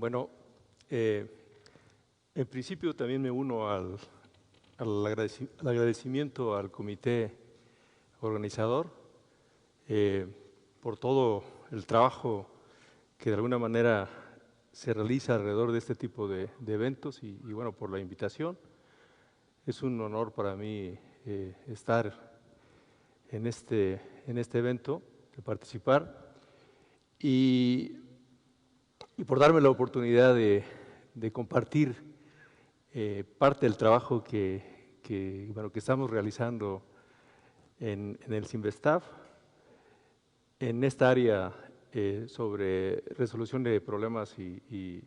Bueno, en principio también me uno al agradecimiento al comité organizador por todo el trabajo que de alguna manera se realiza alrededor de este tipo de eventos y bueno, por la invitación. Es un honor para mí estar en este evento, de participar y por darme la oportunidad de compartir parte del trabajo que estamos realizando en el CIMBESTAF, en esta área sobre resolución de problemas y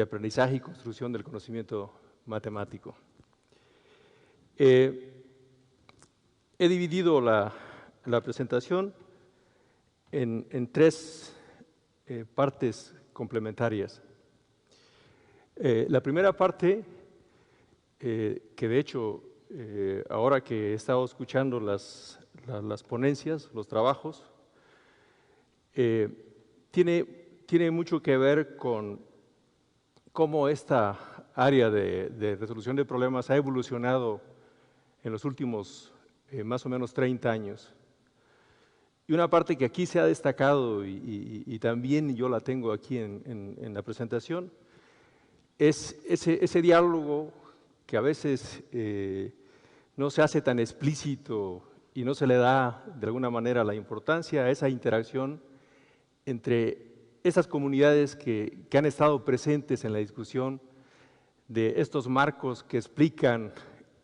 aprendizaje y construcción del conocimiento matemático. He dividido la presentación en tres partes complementarias. La primera parte, que de hecho, ahora que he estado escuchando las ponencias, los trabajos, tiene mucho que ver con cómo esta área de resolución de problemas ha evolucionado en los últimos más o menos 30 años. Y una parte que aquí se ha destacado y también yo la tengo aquí en la presentación, es ese diálogo que a veces no se hace tan explícito y no se le da de alguna manera la importancia a esa interacción entre esas comunidades que han estado presentes en la discusión de estos marcos que explican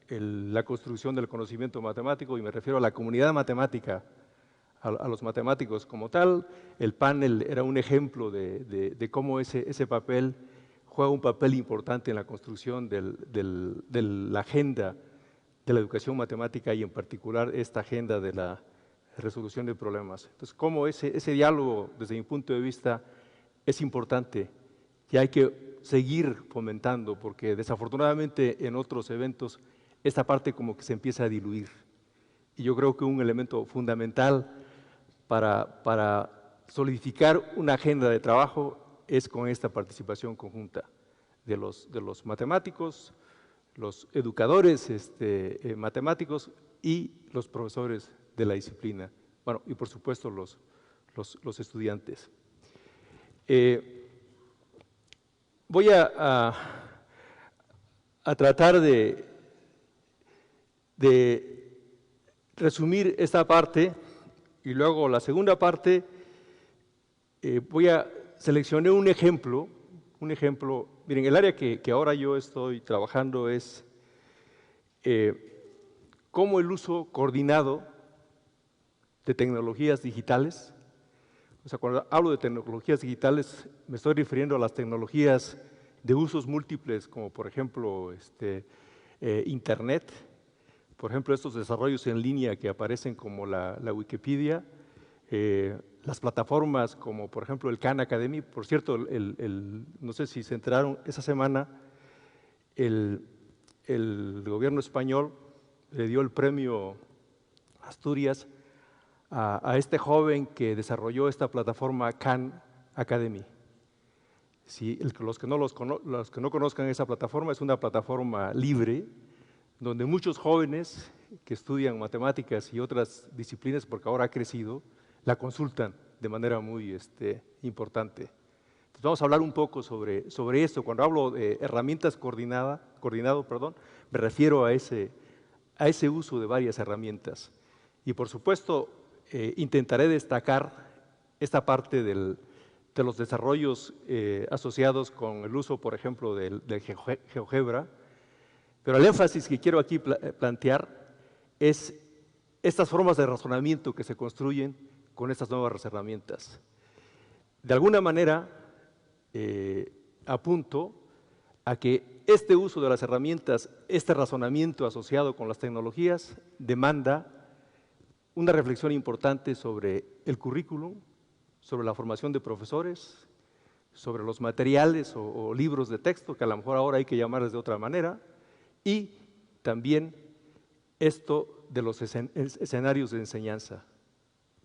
la construcción del conocimiento matemático, y me refiero a la comunidad matemática, a los matemáticos como tal. El panel era un ejemplo de cómo ese papel juega un papel importante en la construcción de la agenda de la educación matemática y en particular esta agenda de la resolución de problemas. Entonces, cómo ese diálogo, desde mi punto de vista, es importante y hay que seguir fomentando, porque desafortunadamente en otros eventos esta parte como que se empieza a diluir. Y yo creo que un elemento fundamental para solidificar una agenda de trabajo es con esta participación conjunta de los matemáticos, los educadores matemáticos y los profesores de la disciplina. Bueno, y por supuesto los estudiantes. Voy a tratar de resumir esta parte y luego la segunda parte seleccioné un ejemplo. Miren, el área que ahora yo estoy trabajando es cómo el uso coordinado de tecnologías digitales. O sea, cuando hablo de tecnologías digitales, me estoy refiriendo a las tecnologías de usos múltiples, como por ejemplo Internet, por ejemplo estos desarrollos en línea que aparecen como la Wikipedia, las plataformas como por ejemplo el Khan Academy. Por cierto, no sé si se enteraron, esa semana el gobierno español le dio el premio Asturias a este joven que desarrolló esta plataforma Khan Academy. Si los que no conozcan esa plataforma, es una plataforma libre donde muchos jóvenes que estudian matemáticas y otras disciplinas, porque ahora ha crecido, la consultan de manera muy importante. Entonces, vamos a hablar un poco sobre esto. Cuando hablo de herramientas coordinado, me refiero a ese uso de varias herramientas. Y por supuesto, intentaré destacar esta parte de los desarrollos asociados con el uso, por ejemplo, del GeoGebra. Pero el énfasis que quiero aquí plantear es estas formas de razonamiento que se construyen con estas nuevas herramientas. De alguna manera, apunto a que este uso de las herramientas, este razonamiento asociado con las tecnologías, demanda una reflexión importante sobre el currículum, sobre la formación de profesores, sobre los materiales o libros de texto, que a lo mejor ahora hay que llamarles de otra manera, y también esto de los escenarios de enseñanza.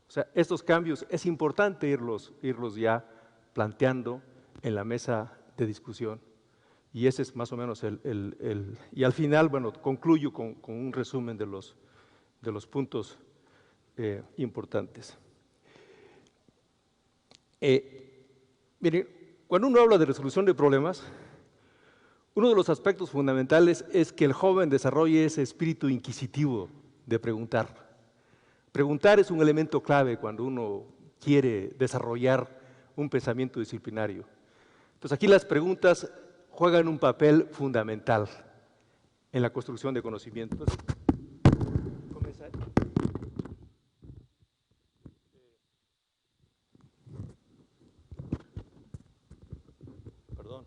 O sea, estos cambios es importante irlos ya planteando en la mesa de discusión. Y ese es más o menos y al final, bueno, concluyo con un resumen de los puntos importantes. Miren, cuando uno habla de resolución de problemas, uno de los aspectos fundamentales es que el joven desarrolle ese espíritu inquisitivo de preguntar. Preguntar es un elemento clave cuando uno quiere desarrollar un pensamiento disciplinario. Entonces aquí las preguntas juegan un papel fundamental en la construcción de conocimientos. Perdón.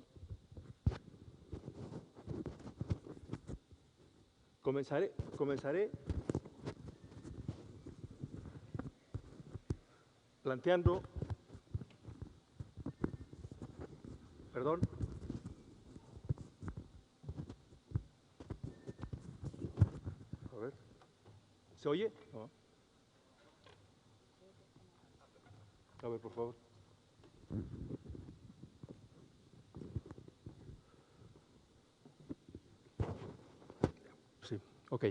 Comenzaré planteando, perdón, a ver, ¿se oye? No. A ver, por favor. Sí, ok.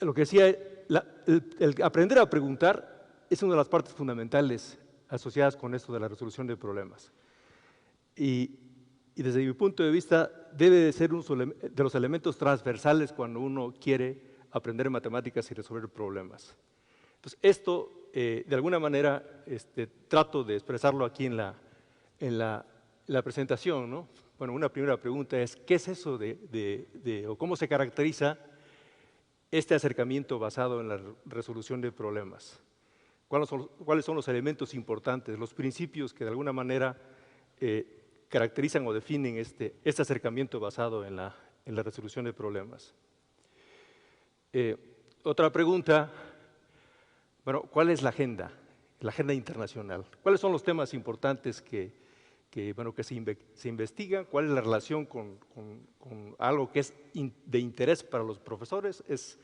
Lo que decía, el aprender a preguntar es una de las partes fundamentales asociadas con esto de la resolución de problemas. Y desde mi punto de vista debe de ser uno de los elementos transversales cuando uno quiere aprender matemáticas y resolver problemas. Entonces, esto, de alguna manera, trato de expresarlo aquí en la presentación, ¿no? Bueno, una primera pregunta es, ¿qué es eso o cómo se caracteriza este acercamiento basado en la resolución de problemas? ¿Cuáles son los elementos importantes, los principios que de alguna manera caracterizan o definen este acercamiento basado en la resolución de problemas? Otra pregunta, bueno, ¿cuál es la agenda internacional? ¿Cuáles son los temas importantes que se investigan? ¿Cuál es la relación con algo que es de interés para los profesores? Es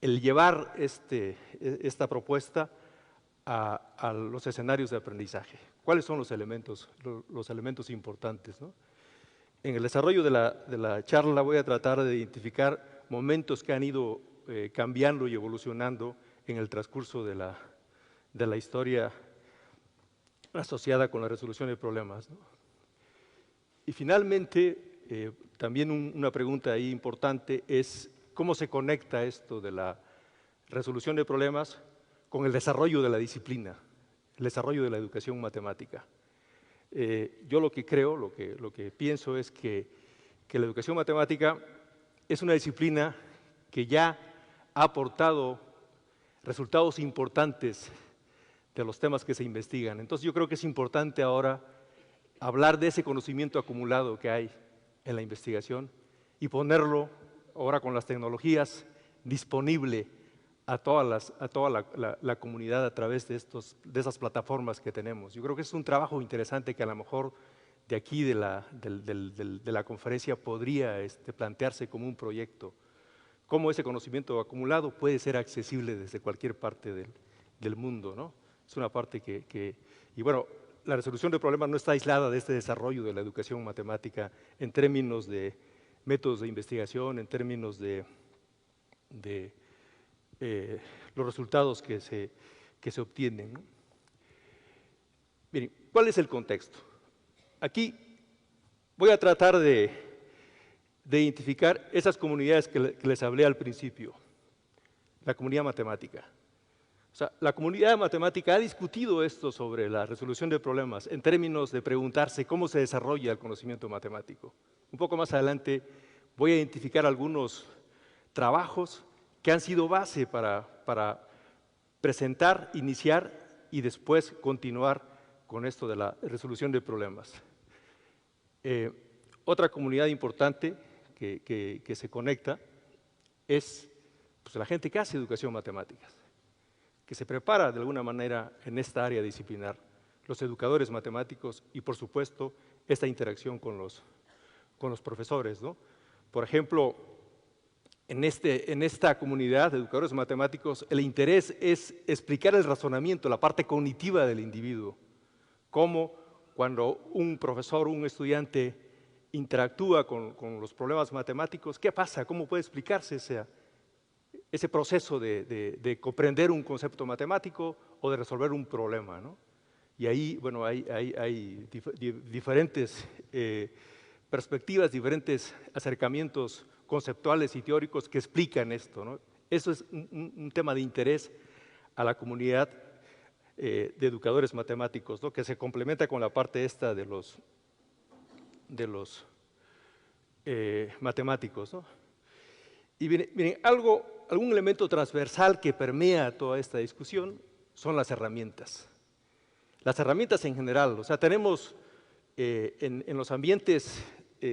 el llevar esta propuesta a los escenarios de aprendizaje. ¿Cuáles son los elementos importantes, ¿no? En el desarrollo de la charla voy a tratar de identificar momentos que han ido cambiando y evolucionando en el transcurso de la historia asociada con la resolución de problemas, ¿no? Y finalmente, también una pregunta ahí importante es cómo se conecta esto de la resolución de problemas con el desarrollo de la disciplina, el desarrollo de la educación matemática. Yo lo que creo, lo que pienso es que la educación matemática es una disciplina que ya ha aportado resultados importantes de los temas que se investigan. Entonces yo creo que es importante ahora hablar de ese conocimiento acumulado que hay en la investigación y ponerlo ahora con las tecnologías disponible a toda la comunidad a través de esas plataformas que tenemos. Yo creo que es un trabajo interesante que a lo mejor de aquí de la conferencia podría plantearse como un proyecto. Cómo ese conocimiento acumulado puede ser accesible desde cualquier parte del mundo, ¿no? Es una parte y bueno, la resolución de problemas no está aislada de este desarrollo de la educación matemática en términos de métodos de investigación, en términos de los resultados que se obtienen, ¿no? Miren, ¿cuál es el contexto? Aquí voy a tratar de identificar esas comunidades que les hablé al principio, la comunidad matemática. O sea, la comunidad matemática ha discutido esto sobre la resolución de problemas en términos de preguntarse cómo se desarrolla el conocimiento matemático. Un poco más adelante voy a identificar algunos trabajos que han sido base para presentar, iniciar y después continuar con esto de la resolución de problemas. Otra comunidad importante que se conecta es pues, la gente que hace educación matemática, que se prepara de alguna manera en esta área disciplinar, los educadores matemáticos y, por supuesto, esta interacción con los profesores, ¿no? Por ejemplo, en esta comunidad de educadores matemáticos, el interés es explicar el razonamiento, la parte cognitiva del individuo, cómo cuando un profesor, un estudiante interactúa con los problemas matemáticos, ¿qué pasa? ¿Cómo puede explicarse ese proceso de comprender un concepto matemático o de resolver un problema, ¿no? Y ahí, bueno, hay diferentes perspectivas, diferentes acercamientos conceptuales y teóricos que explican esto, ¿no? Eso es un tema de interés a la comunidad de educadores matemáticos, ¿no? Que se complementa con la parte esta de los matemáticos, ¿no? Y miren, algún elemento transversal que permea toda esta discusión son las herramientas. Las herramientas en general, o sea, tenemos en los ambientes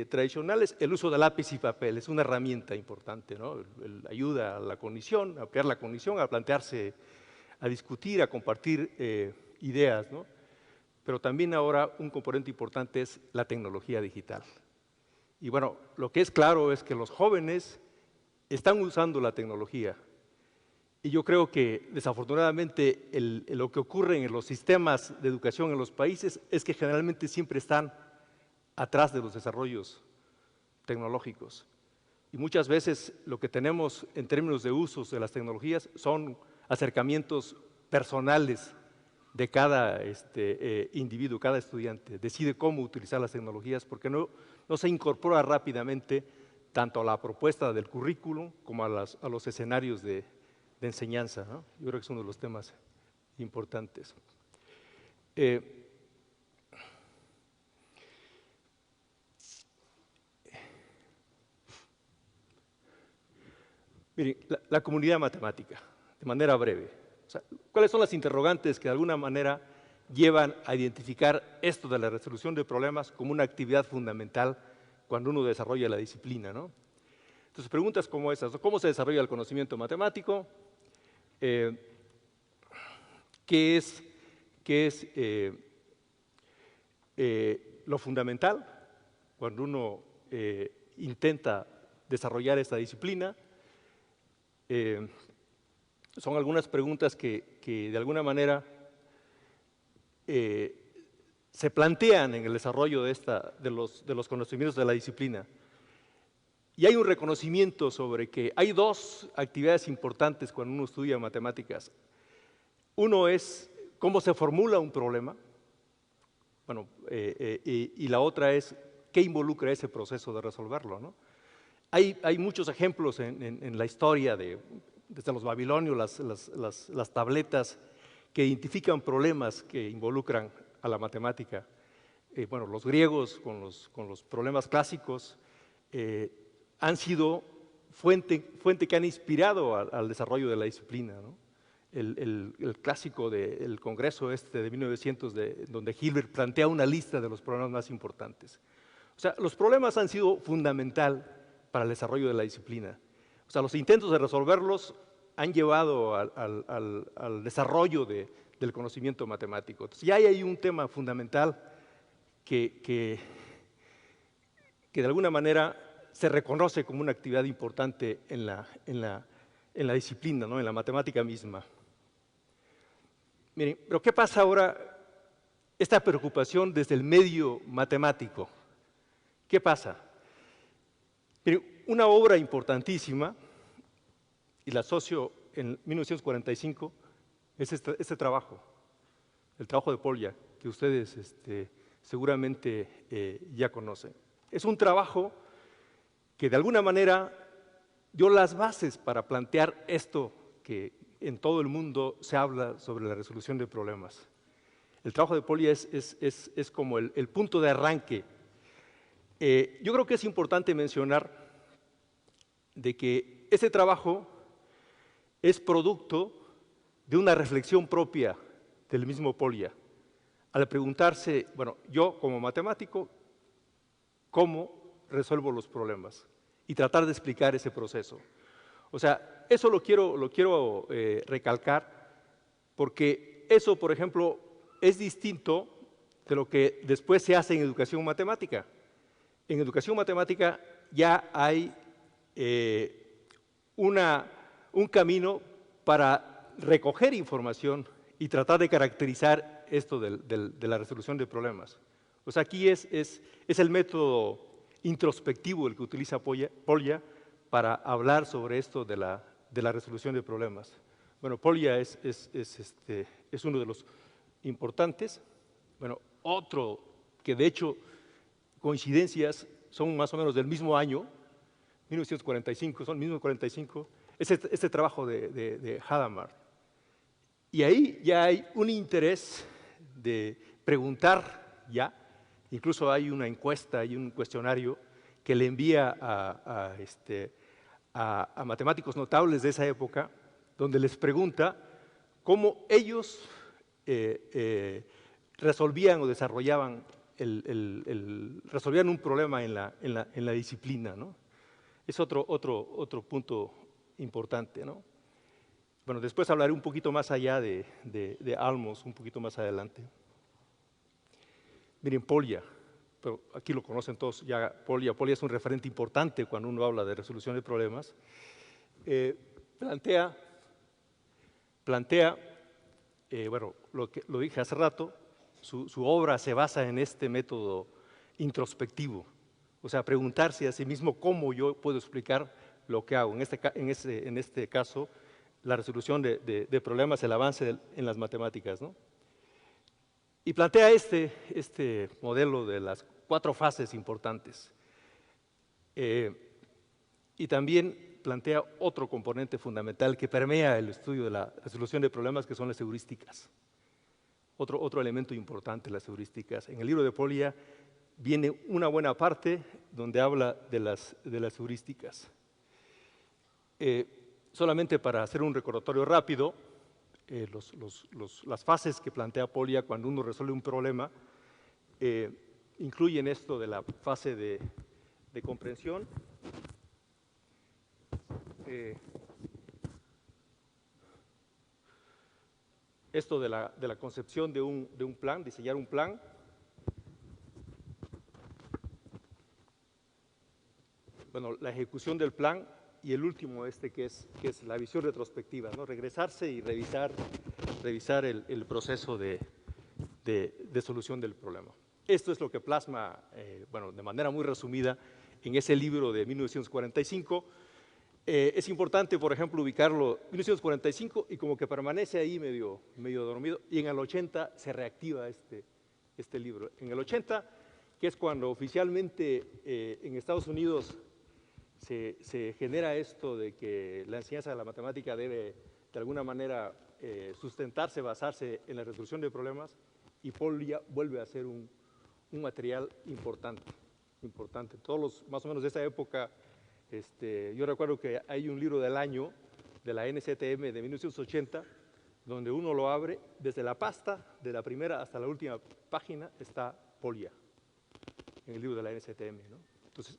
tradicionales el uso de lápiz y papel, es una herramienta importante, ¿no? Ayuda a la cognición, a ampliar la cognición, a plantearse, a discutir, a compartir ideas, ¿no? Pero también ahora un componente importante es la tecnología digital. Y bueno, lo que es claro es que los jóvenes están usando la tecnología. Y yo creo que desafortunadamente lo que ocurre en los sistemas de educación en los países es que generalmente siempre están atrás de los desarrollos tecnológicos. Y muchas veces lo que tenemos en términos de usos de las tecnologías son acercamientos personales de cada individuo, cada estudiante. Decide cómo utilizar las tecnologías porque no se incorpora rápidamente tanto a la propuesta del currículum como a los escenarios de enseñanza, ¿no? Yo creo que es uno de los temas importantes. Miren, la comunidad matemática, de manera breve. O sea, ¿cuáles son las interrogantes que de alguna manera llevan a identificar esto de la resolución de problemas como una actividad fundamental cuando uno desarrolla la disciplina, ¿no? Entonces, preguntas como esas, ¿no? ¿Cómo se desarrolla el conocimiento matemático? ¿Qué es lo fundamental cuando uno intenta desarrollar esta disciplina? Son algunas preguntas que de alguna manera se plantean en el desarrollo de los conocimientos de la disciplina. Y hay un reconocimiento sobre que hay dos actividades importantes cuando uno estudia matemáticas. Uno es cómo se formula un problema, bueno, y la otra es qué involucra ese proceso de resolverlo, ¿no? Hay muchos ejemplos en la historia, desde los babilonios, las tabletas que identifican problemas que involucran a la matemática. Bueno, los griegos con los problemas clásicos han sido fuente que han inspirado al desarrollo de la disciplina, ¿no? El clásico del Congreso de 1900, donde Hilbert plantea una lista de los problemas más importantes. O sea, los problemas han sido fundamental para el desarrollo de la disciplina. O sea, los intentos de resolverlos han llevado al desarrollo del conocimiento matemático. Entonces, ya hay ahí un tema fundamental que de alguna manera se reconoce como una actividad importante en la disciplina, ¿no? En la matemática misma. Miren, pero ¿qué pasa ahora? Esta preocupación desde el medio matemático. ¿Qué pasa? Miren, una obra importantísima, y la asocio en 1945, es este trabajo, el trabajo de Polya, que ustedes seguramente ya conocen. Es un trabajo que de alguna manera dio las bases para plantear esto que en todo el mundo se habla sobre la resolución de problemas. El trabajo de Polya es como el punto de arranque. Yo creo que es importante mencionar de que ese trabajo es producto de una reflexión propia del mismo Polya, al preguntarse, bueno, yo como matemático, ¿cómo resuelvo los problemas? Y tratar de explicar ese proceso. O sea, eso lo quiero recalcar, porque eso, por ejemplo, es distinto de lo que después se hace en educación matemática. En educación matemática ya hay un camino para recoger información y tratar de caracterizar esto de la resolución de problemas. O sea, aquí es el método introspectivo el que utiliza Polya para hablar sobre esto de la resolución de problemas. Bueno, Polya es uno de los importantes. Bueno, otro que de hecho coincidencias son más o menos del mismo año, 1945, son el mismo 45, es este trabajo de Hadamard. Y ahí ya hay un interés de preguntar ya, incluso hay una encuesta y un cuestionario que le envía a matemáticos notables de esa época, donde les pregunta cómo ellos resolvían o desarrollaban resolvían un problema en la disciplina, ¿no? Es otro punto importante, ¿no? Bueno, después hablaré un poquito más allá de Almos, un poquito más adelante. Miren, Polya, pero aquí lo conocen todos ya, Polya es un referente importante cuando uno habla de resolución de problemas. Plantea, bueno, lo dije hace rato, su obra se basa en este método introspectivo, o sea, preguntarse a sí mismo cómo yo puedo explicar lo que hago. En este caso, la resolución de problemas, el avance en las matemáticas, ¿no? Y plantea este modelo de las 4 fases importantes. Y también plantea otro componente fundamental que permea el estudio de la resolución de problemas, que son las heurísticas. Otro elemento importante, las heurísticas. En el libro de Polya viene una buena parte donde habla de las heurísticas. Solamente para hacer un recordatorio rápido, las fases que plantea Polya cuando uno resuelve un problema incluyen esto de la fase de comprensión, esto de la concepción de un plan, diseñar un plan, bueno, la ejecución del plan, y el último que es la visión retrospectiva, ¿no? Regresarse y revisar el proceso de solución del problema. Esto es lo que plasma, bueno, de manera muy resumida, en ese libro de 1945. Es importante, por ejemplo, ubicarlo en 1945 y como que permanece ahí medio dormido, y en el 80 se reactiva este libro. En el 80, que es cuando oficialmente en Estados Unidos se genera esto de que la enseñanza de la matemática debe, de alguna manera, sustentarse, basarse en la resolución de problemas, y Polya vuelve a ser un material importante. Todos más o menos de esa época, yo recuerdo que hay un libro del año de la NZM de 1980, donde uno lo abre, desde la pasta, de la primera hasta la última página, está Polya, en el libro de la NZM, ¿no? Entonces,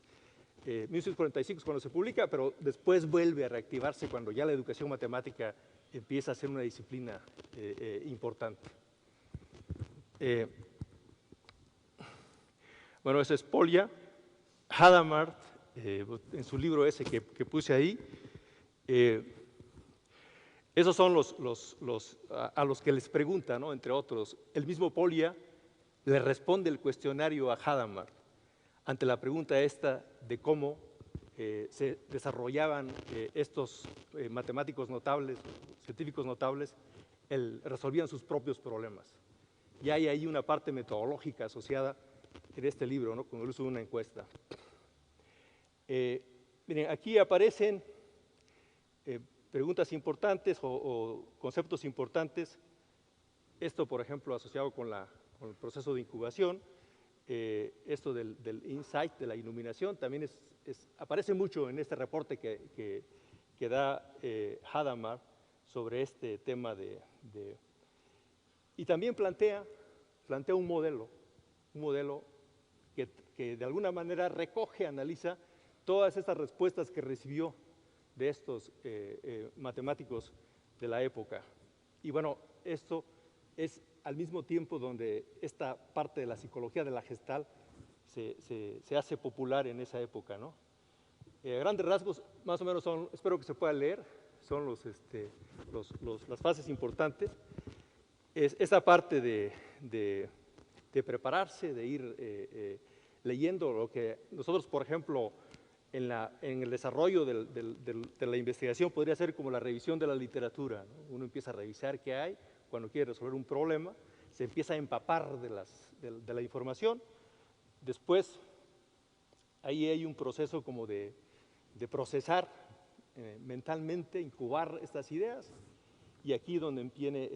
1945 es cuando se publica, pero después vuelve a reactivarse cuando ya la educación matemática empieza a ser una disciplina importante. Bueno, eso es Polya. Hadamard, en su libro ese que puse ahí, esos son a los que les pregunta, ¿no? Entre otros. El mismo Polya le responde el cuestionario a Hadamard ante la pregunta esta de cómo se desarrollaban estos matemáticos notables, científicos notables, resolvían sus propios problemas. Y hay ahí una parte metodológica asociada en este libro, ¿no? Con el uso de una encuesta. Miren, aquí aparecen preguntas importantes o conceptos importantes. Esto, por ejemplo, asociado con el proceso de incubación. Esto del insight, de la iluminación, también aparece mucho en este reporte que da Hadamard sobre este tema y también plantea un modelo que de alguna manera recoge, analiza todas estas respuestas que recibió de estos matemáticos de la época. Y bueno, esto es al mismo tiempo donde esta parte de la psicología de la Gestalt se hace popular en esa época, ¿no? A grandes rasgos, más o menos son, espero que se pueda leer, son las fases importantes. Esta parte de de prepararse, de ir leyendo lo que nosotros, por ejemplo, en el desarrollo de la investigación podría ser como la revisión de la literatura, ¿no? Uno empieza a revisar qué hay cuando quiere resolver un problema, se empieza a empapar de la información, después ahí hay un proceso como de procesar mentalmente, incubar estas ideas, y aquí donde viene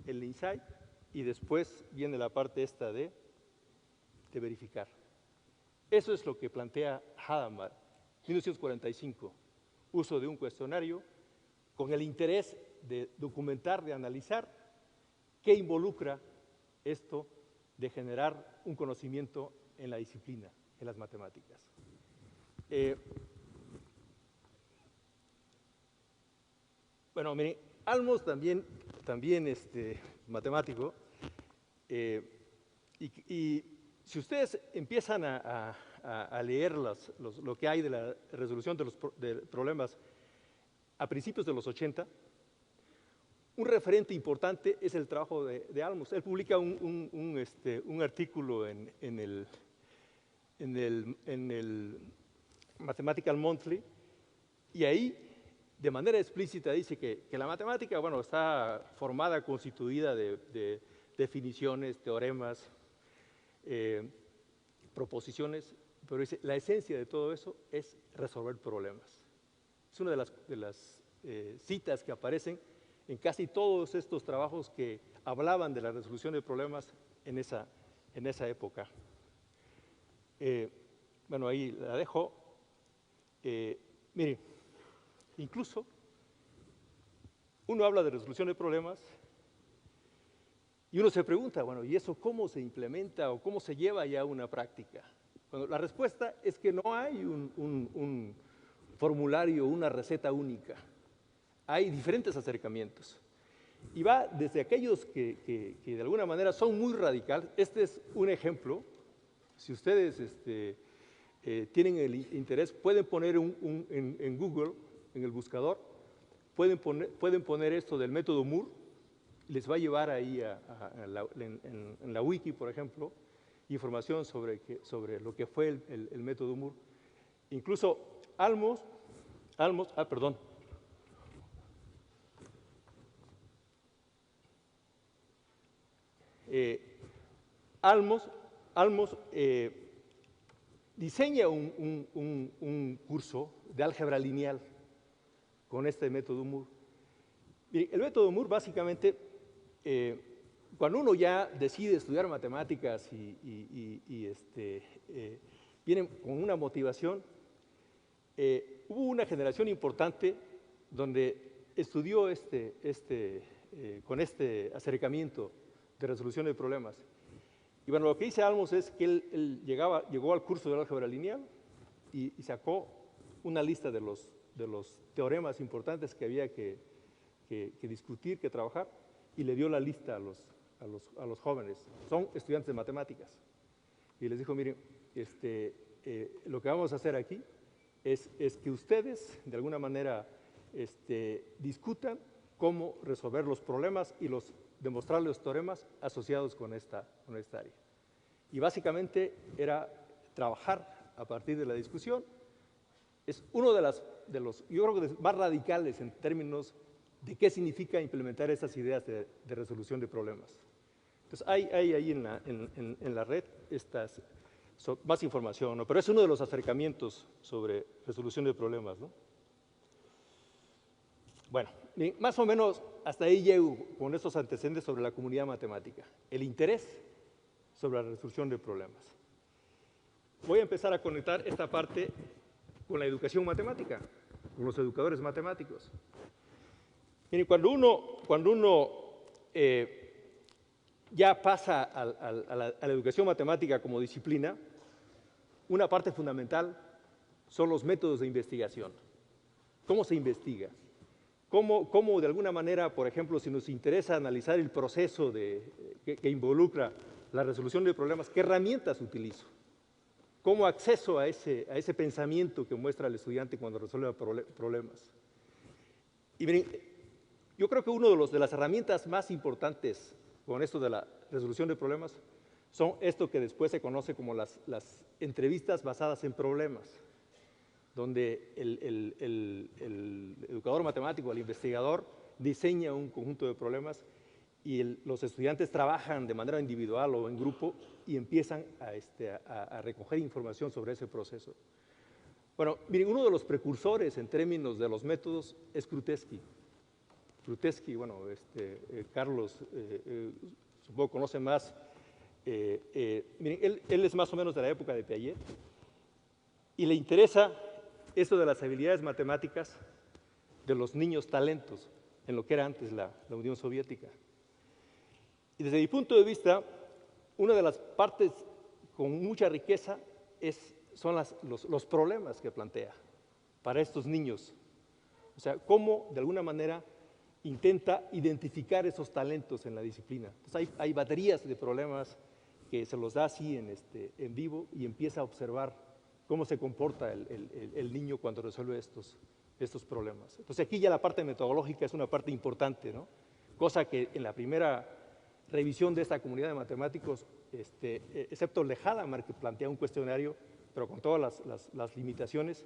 el insight, y después viene la parte esta de verificar. Eso es lo que plantea Hadamard, 1945, uso de un cuestionario con el interés de documentar, de analizar qué involucra esto de generar un conocimiento en la disciplina, en las matemáticas. Bueno, miren, Almos también matemático, y si ustedes empiezan a leer lo que hay de la resolución de problemas a principios de los 80, un referente importante es el trabajo de Almos. Él publica un artículo en el Mathematical Monthly, y ahí de manera explícita dice que la matemática, bueno, está formada, constituida de definiciones, teoremas, proposiciones, pero dice, la esencia de todo eso es resolver problemas. Es una de las citas que aparecen en casi todos estos trabajos que hablaban de la resolución de problemas en esa época. Bueno, ahí la dejo. Miren, incluso uno habla de resolución de problemas y uno se pregunta, bueno, ¿y eso cómo se implementa o cómo se lleva ya a una práctica? Bueno, la respuesta es que no hay un formulario, una receta única. Hay diferentes acercamientos. Y va desde aquellos que de alguna manera son muy radicales. Este es un ejemplo. Si ustedes tienen el interés, pueden poner en Google, en el buscador, pueden poner esto del método Moore, les va a llevar ahí en la wiki, por ejemplo, información sobre lo que fue el método Moore. Incluso Almos, perdón. Almos diseña un curso de álgebra lineal con este método Moore. El método Moore, básicamente, cuando uno ya decide estudiar matemáticas y viene con una motivación, hubo una generación importante donde estudió con este acercamiento de resolución de problemas. Y bueno, lo que dice Almos es que él llegó al curso de álgebra lineal y sacó una lista de los teoremas importantes que había que discutir, que trabajar, y le dio la lista a los jóvenes. Son estudiantes de matemáticas. Y les dijo, miren, lo que vamos a hacer aquí es que ustedes, de alguna manera, discutan cómo resolver los problemas y demostrar los teoremas asociados con esta área. Y básicamente era trabajar a partir de la discusión. Es uno de los, yo creo que más radicales en términos de qué significa implementar esas ideas de resolución de problemas. Entonces, hay ahí en la red más información, ¿no? Pero es uno de los acercamientos sobre resolución de problemas, ¿no? Bueno, más o menos hasta ahí llego con estos antecedentes sobre la comunidad matemática, el interés sobre la resolución de problemas. Voy a empezar a conectar esta parte con la educación matemática, con los educadores matemáticos. Miren, cuando uno ya pasa a la educación matemática como disciplina, una parte fundamental son los métodos de investigación. ¿Cómo se investiga? ¿Cómo de alguna manera, por ejemplo, si nos interesa analizar el proceso que involucra la resolución de problemas, qué herramientas utilizo? ¿Cómo acceso a ese pensamiento que muestra el estudiante cuando resuelve problemas? Y miren, yo creo que una de las herramientas más importantes con esto de la resolución de problemas son esto que después se conoce como las entrevistas basadas en problemas, donde el educador matemático, el investigador, diseña un conjunto de problemas y los estudiantes trabajan de manera individual o en grupo y empiezan a recoger información sobre ese proceso. Bueno, miren, uno de los precursores en términos de los métodos es Krutewski. Krutewski, bueno, Carlos supongo conoce más. Miren, él es más o menos de la época de Piaget y le interesa eso de las habilidades matemáticas de los niños talentos en lo que era antes la Unión Soviética. Y desde mi punto de vista, una de las partes con mucha riqueza son los problemas que plantea para estos niños. O sea, cómo de alguna manera intenta identificar esos talentos en la disciplina. Entonces hay baterías de problemas que se los da así en vivo y empieza a observar cómo se comporta el niño cuando resuelve estos problemas. Entonces aquí ya la parte metodológica es una parte importante, ¿no? Cosa que en la primera revisión de esta comunidad de matemáticos, excepto Lehadamer, que plantea un cuestionario, pero con todas las limitaciones,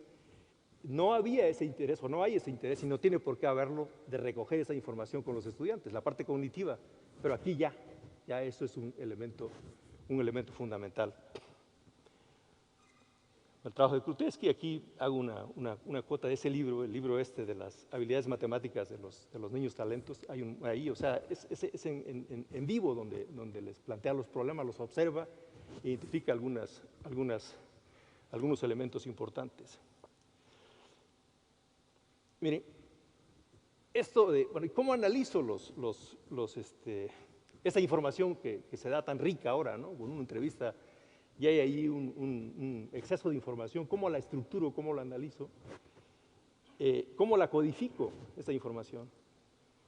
no había ese interés, o no hay ese interés, y no tiene por qué haberlo, de recoger esa información con los estudiantes, la parte cognitiva, pero aquí ya eso es un elemento fundamental. El trabajo de Krutewski, aquí hago una cuota de ese libro, el libro de las habilidades matemáticas de los niños talentos, hay ahí, o sea, es en vivo donde les plantea los problemas, los observa e identifica algunos elementos importantes. Miren, esto de, bueno, ¿cómo analizo esa información que se da tan rica ahora, ¿no? Con una entrevista y hay ahí un exceso de información, ¿cómo la estructuro, cómo la analizo? ¿Cómo la codifico, esa información?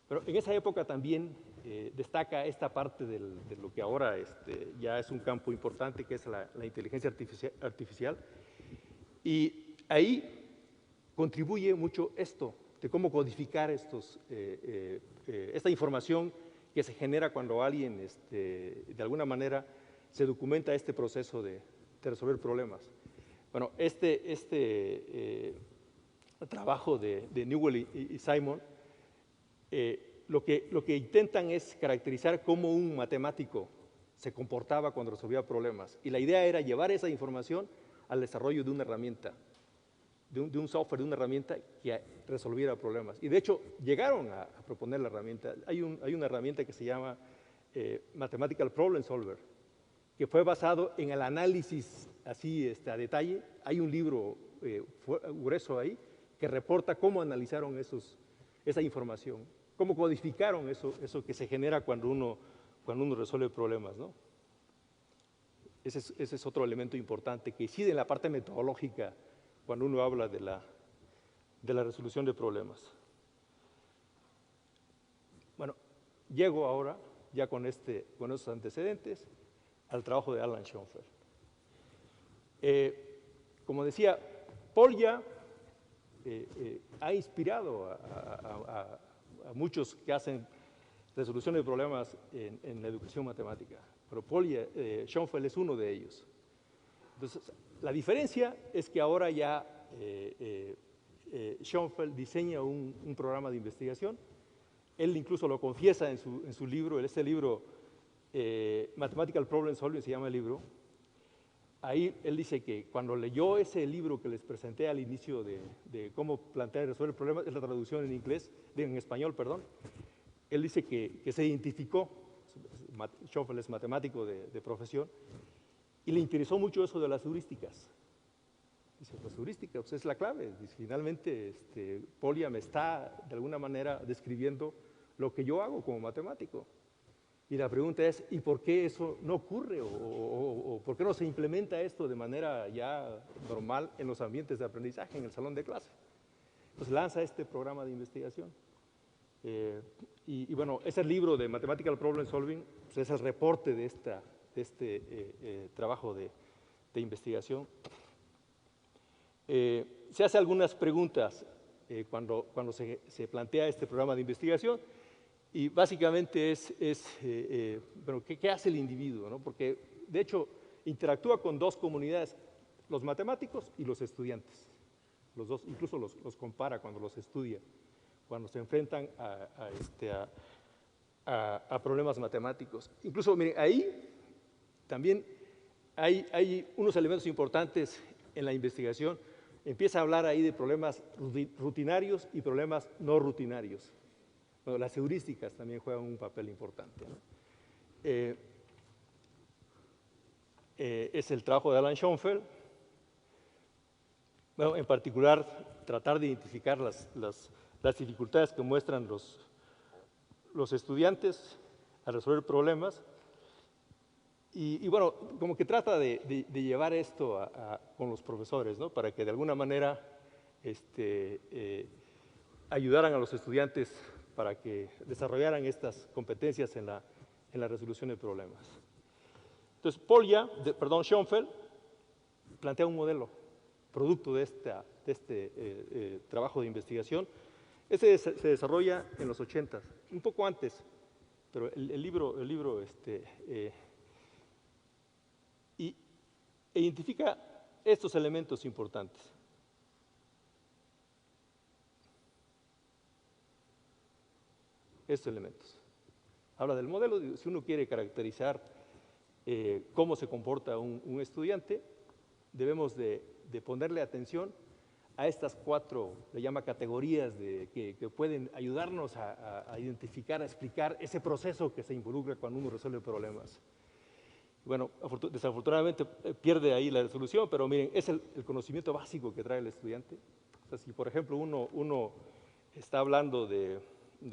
Pero en esa época también destaca esta parte de lo que ahora ya es un campo importante, que es la inteligencia artificial. Y ahí contribuye mucho esto, de cómo codificar esta información que se genera cuando alguien, de alguna manera, se documenta este proceso de resolver problemas. Bueno, trabajo de Newell y Simon, lo que intentan es caracterizar cómo un matemático se comportaba cuando resolvía problemas. Y la idea era llevar esa información al desarrollo de una herramienta, de un software, de una herramienta que resolviera problemas. Y de hecho, llegaron a proponer la herramienta. Hay una herramienta que se llama Mathematical Problem Solver, que fue basado en el análisis así a detalle. Hay un libro grueso ahí que reporta cómo analizaron esa información, cómo codificaron eso que se genera cuando uno resuelve problemas, ¿no? Ese es otro elemento importante que incide en la parte metodológica cuando uno habla de la resolución de problemas. Bueno, llego ahora, ya con esos antecedentes, al trabajo de Alan Schoenfeld. Como decía, Polya ha inspirado a muchos que hacen resolución de problemas en la educación matemática, pero Schoenfeld es uno de ellos. Entonces, la diferencia es que ahora ya Schoenfeld diseña un programa de investigación. Él incluso lo confiesa en su libro, este libro, Mathematical Problem Solving se llama el libro. Ahí él dice que cuando leyó ese libro que les presenté al inicio de cómo plantear y resolver problemas, es la traducción en español, perdón. Él dice que se identificó, Schoenfeld es matemático de profesión, y le interesó mucho eso de las heurísticas. Dice, las heurísticas pues es la clave. Dice, finalmente, Polya me está, de alguna manera, describiendo lo que yo hago como matemático. Y la pregunta es, ¿y por qué eso no ocurre? ¿O por qué no se implementa esto de manera ya normal en los ambientes de aprendizaje, en el salón de clase? Entonces lanza este programa de investigación. Y bueno, ese libro de Mathematical Problem Solving pues es el reporte de este trabajo de investigación. Se hace algunas preguntas cuando se plantea este programa de investigación y básicamente bueno, ¿qué hace el individuo, ¿no? Porque de hecho, interactúa con dos comunidades, los matemáticos y los estudiantes. Los dos, incluso los compara cuando los estudia, cuando se enfrentan a problemas matemáticos. Incluso, miren, ahí también hay unos elementos importantes en la investigación. Empieza a hablar ahí de problemas rutinarios y problemas no rutinarios. Bueno, las heurísticas también juegan un papel importante, ¿no? Es el trabajo de Alan Schoenfeld. Bueno, en particular, tratar de identificar las dificultades que muestran los estudiantes a resolver problemas. Y bueno, como que trata de llevar esto con los profesores, ¿no? Para que de alguna manera ayudaran a los estudiantes para que desarrollaran estas competencias en la resolución de problemas. Entonces, Schoenfeld plantea un modelo, producto de este trabajo de investigación. Ese se desarrolla en los 80s, un poco antes, pero el libro identifica estos elementos importantes. Estos elementos. Habla del modelo, si uno quiere caracterizar cómo se comporta un estudiante, debemos de ponerle atención a estas 4, le llama categorías que pueden ayudarnos a identificar, a explicar ese proceso que se involucra cuando uno resuelve problemas. Bueno, desafortunadamente pierde ahí la resolución, pero miren, es el conocimiento básico que trae el estudiante. O sea, si por ejemplo uno está hablando de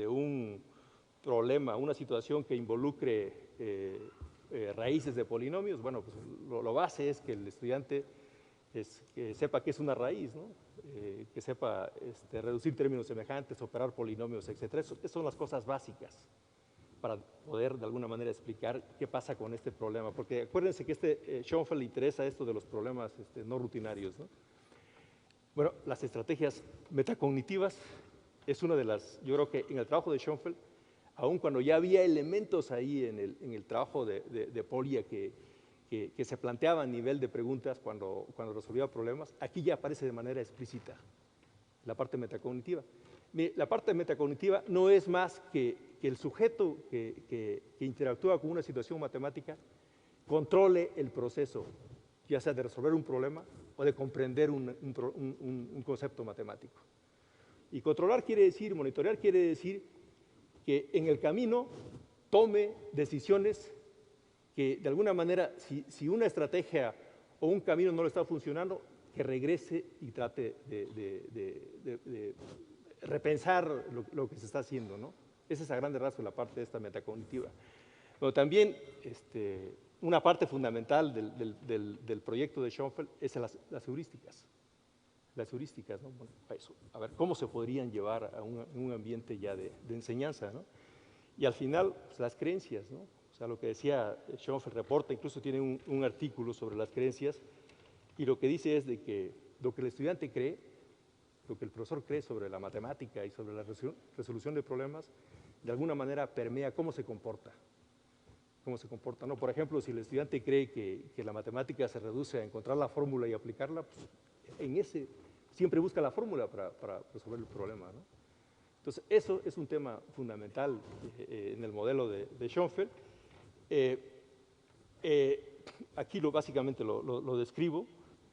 un problema, una situación que involucre raíces de polinomios, bueno, pues lo base es que el estudiante que sepa qué es una raíz, ¿no? Que sepa reducir términos semejantes, operar polinomios, etc. Esas son las cosas básicas para poder de alguna manera explicar qué pasa con este problema, porque acuérdense que Schoenfeld le interesa esto de los problemas no rutinarios, ¿no? Bueno, las estrategias metacognitivas es una de las, yo creo que en el trabajo de Schoenfeld, aun cuando ya había elementos ahí en el trabajo de Polya que se planteaba a nivel de preguntas cuando resolvía problemas, aquí ya aparece de manera explícita la parte metacognitiva. La parte metacognitiva no es más que el sujeto que interactúa con una situación matemática controle el proceso, ya sea de resolver un problema o de comprender un concepto matemático. Y controlar quiere decir, monitorear quiere decir que en el camino tome decisiones que de alguna manera, si una estrategia o un camino no le está funcionando, que regrese y trate de repensar lo que se está haciendo, ¿no? Esa es a grandes rasgos la parte de esta metacognitiva. Pero también una parte fundamental del proyecto de Schoenfeld es las heurísticas. Las heurísticas, ¿no? Bueno, eso, a ver, ¿cómo se podrían llevar a un ambiente ya de enseñanza, ¿no? Y al final, pues, las creencias, ¿no? O sea, lo que decía Schoenfeld reporta, incluso tiene un artículo sobre las creencias, y lo que dice es de que lo que el estudiante cree, lo que el profesor cree sobre la matemática y sobre la resolución de problemas, de alguna manera permea cómo se comporta. Cómo se comporta, ¿no? Por ejemplo, si el estudiante cree que la matemática se reduce a encontrar la fórmula y aplicarla, pues siempre busca la fórmula para resolver el problema, ¿no? Entonces, eso es un tema fundamental en el modelo de Schoenfeld. Aquí básicamente lo describo.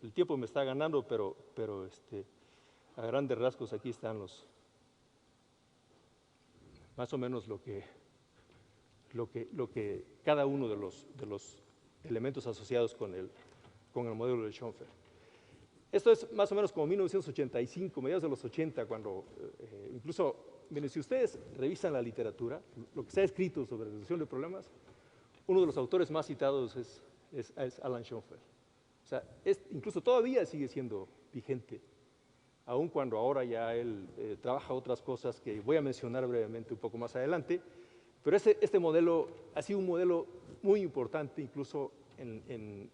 El tiempo me está ganando, pero a grandes rasgos aquí están más o menos lo que cada uno de los elementos asociados con el modelo de Schoenfeld. Esto es más o menos como 1985, mediados de los 80, cuando incluso, miren, si ustedes revisan la literatura, lo que se ha escrito sobre resolución de problemas, uno de los autores más citados es Alan Schoenfeld. O sea, incluso todavía sigue siendo vigente, aun cuando ahora ya él trabaja otras cosas que voy a mencionar brevemente un poco más adelante, pero este modelo ha sido un modelo muy importante incluso en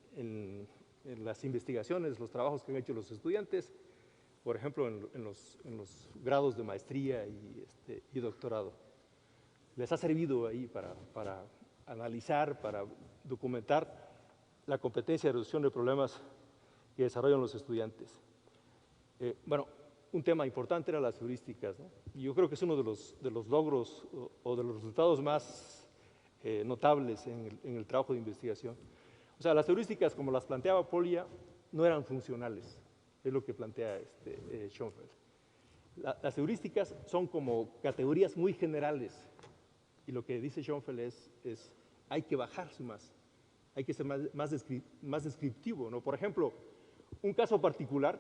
las investigaciones, los trabajos que han hecho los estudiantes, por ejemplo, en los grados de maestría y doctorado. Les ha servido ahí para analizar, para documentar la competencia de resolución de problemas que desarrollan los estudiantes. Bueno, un tema importante era las heurísticas, ¿no? Y yo creo que es uno de los logros o de los resultados más notables en el trabajo de investigación. O sea, las heurísticas, como las planteaba Polya, no eran funcionales, es lo que plantea Schoenfeld. Las heurísticas son como categorías muy generales, y lo que dice Schoenfeld es hay que bajarse más, hay que ser más descriptivo, ¿no? Por ejemplo, un caso particular,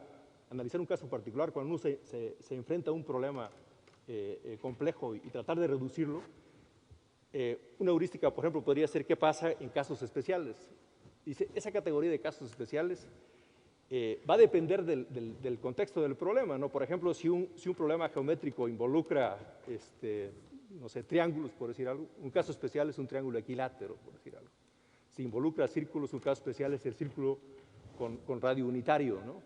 analizar un caso particular, cuando uno se enfrenta a un problema complejo y tratar de reducirlo, una heurística, por ejemplo, podría ser qué pasa en casos especiales. Dice, esa categoría de casos especiales va a depender del contexto del problema, ¿no? Por ejemplo, si un problema geométrico involucra, no sé, triángulos, por decir algo, un caso especial es un triángulo equilátero, por decir algo. Si involucra círculos, un caso especial es el círculo con radio unitario, ¿no?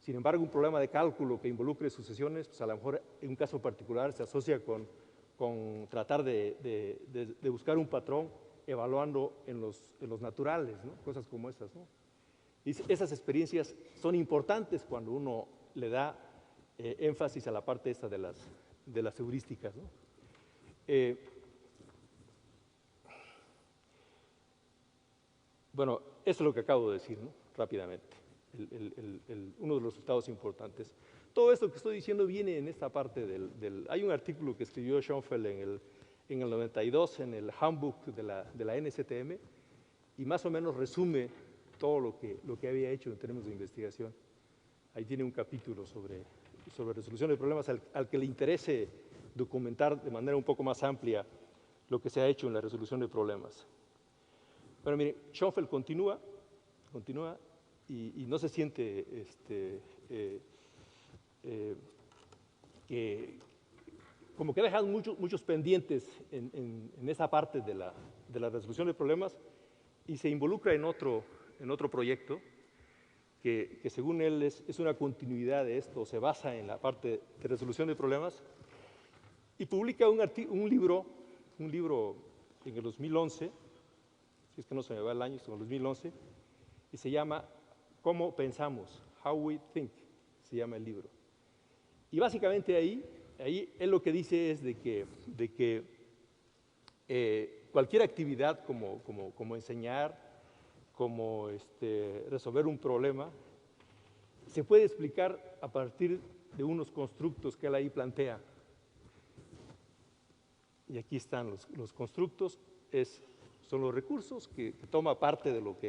Sin embargo, un problema de cálculo que involucre sucesiones, pues a lo mejor en un caso particular se asocia con tratar de buscar un patrón evaluando en los naturales, ¿no? Cosas como esas, ¿no? Y esas experiencias son importantes cuando uno le da énfasis a la parte esta de las heurísticas, ¿no? Bueno, eso es lo que acabo de decir, ¿no? Rápidamente, uno de los resultados importantes. Todo esto que estoy diciendo viene en esta parte hay un artículo que escribió Schoenfeld en el 92 en el Handbook de la NSTM y más o menos resume todo lo que había hecho en términos de investigación. Ahí tiene un capítulo sobre resolución de problemas al que le interese documentar de manera un poco más amplia lo que se ha hecho en la resolución de problemas. Bueno, mire, Schoenfeld continúa y no se siente como que ha dejado muchos pendientes en esa parte de la resolución de problemas y se involucra en otro proyecto que según él es una continuidad de esto, se basa en la parte de resolución de problemas y publica un libro en el 2011, si es que no se me va el año, es en el 2011, y se llama ¿Cómo pensamos? How we think, se llama el libro. Y básicamente ahí él lo que dice es de que cualquier actividad como enseñar, como resolver un problema, se puede explicar a partir de unos constructos que él ahí plantea. Y aquí están los constructos, son los recursos que toma parte de lo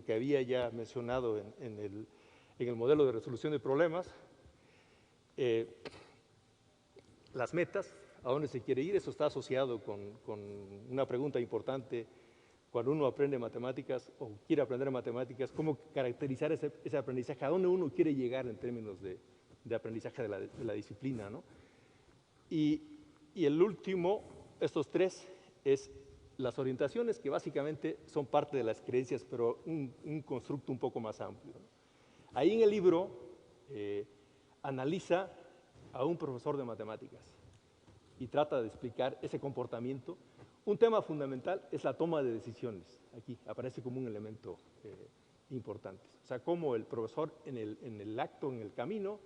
que había ya mencionado en el modelo de resolución de problemas. Las metas, a dónde se quiere ir, eso está asociado con una pregunta importante cuando uno aprende matemáticas o quiere aprender matemáticas, cómo caracterizar ese aprendizaje, a dónde uno quiere llegar en términos de aprendizaje de la disciplina, ¿no? Y el último, estos tres, es las orientaciones, que básicamente son parte de las creencias, pero un constructo un poco más amplio, ¿no? Ahí en el libro analiza a un profesor de matemáticas y trata de explicar ese comportamiento. Un tema fundamental es la toma de decisiones. Aquí aparece como un elemento importante. O sea, cómo el profesor en el acto, en el camino,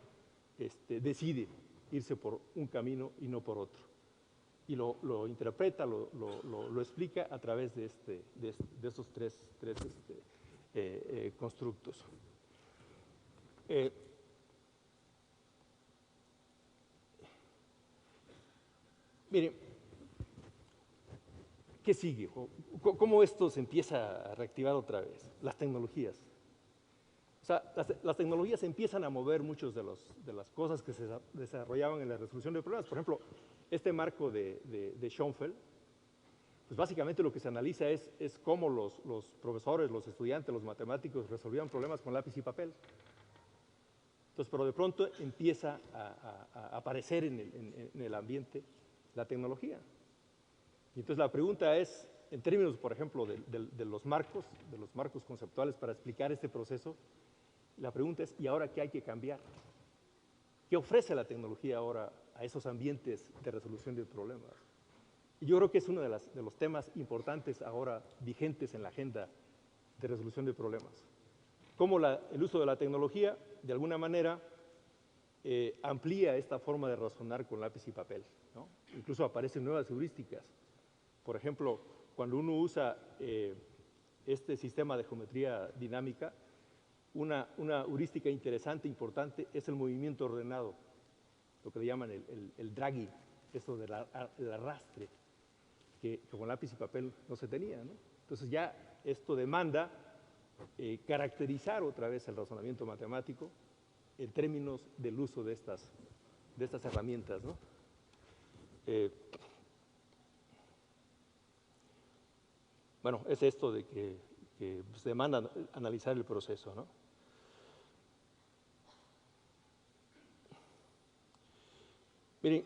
decide irse por un camino y no por otro. Y lo interpreta, lo explica a través de estos tres constructos. Miren, ¿qué sigue? ¿Cómo esto se empieza a reactivar otra vez? Las tecnologías. O sea, las tecnologías empiezan a mover muchas de las cosas que se desarrollaban en la resolución de problemas. Por ejemplo, este marco de Schoenfeld, pues básicamente lo que se analiza es cómo los profesores, los estudiantes, los matemáticos resolvían problemas con lápiz y papel. Entonces, pero de pronto empieza a aparecer en el ambiente la tecnología. Y entonces la pregunta es, en términos, por ejemplo, de los marcos conceptuales para explicar este proceso, la pregunta es, ¿y ahora qué hay que cambiar? ¿Qué ofrece la tecnología ahora a esos ambientes de resolución de problemas? Y yo creo que es uno de los temas importantes ahora vigentes en la agenda de resolución de problemas. Cómo el uso de la tecnología, de alguna manera, amplía esta forma de razonar con lápiz y papel, ¿no? Incluso aparecen nuevas heurísticas. Por ejemplo, cuando uno usa este sistema de geometría dinámica, una heurística interesante, importante, es el movimiento ordenado, lo que le llaman el dragging, eso del arrastre, que con lápiz y papel no se tenía, ¿no? Entonces ya esto demanda caracterizar otra vez el razonamiento matemático en términos del uso de estas herramientas, ¿no? Bueno, es esto de que se demanda analizar el proceso, ¿no? Miren,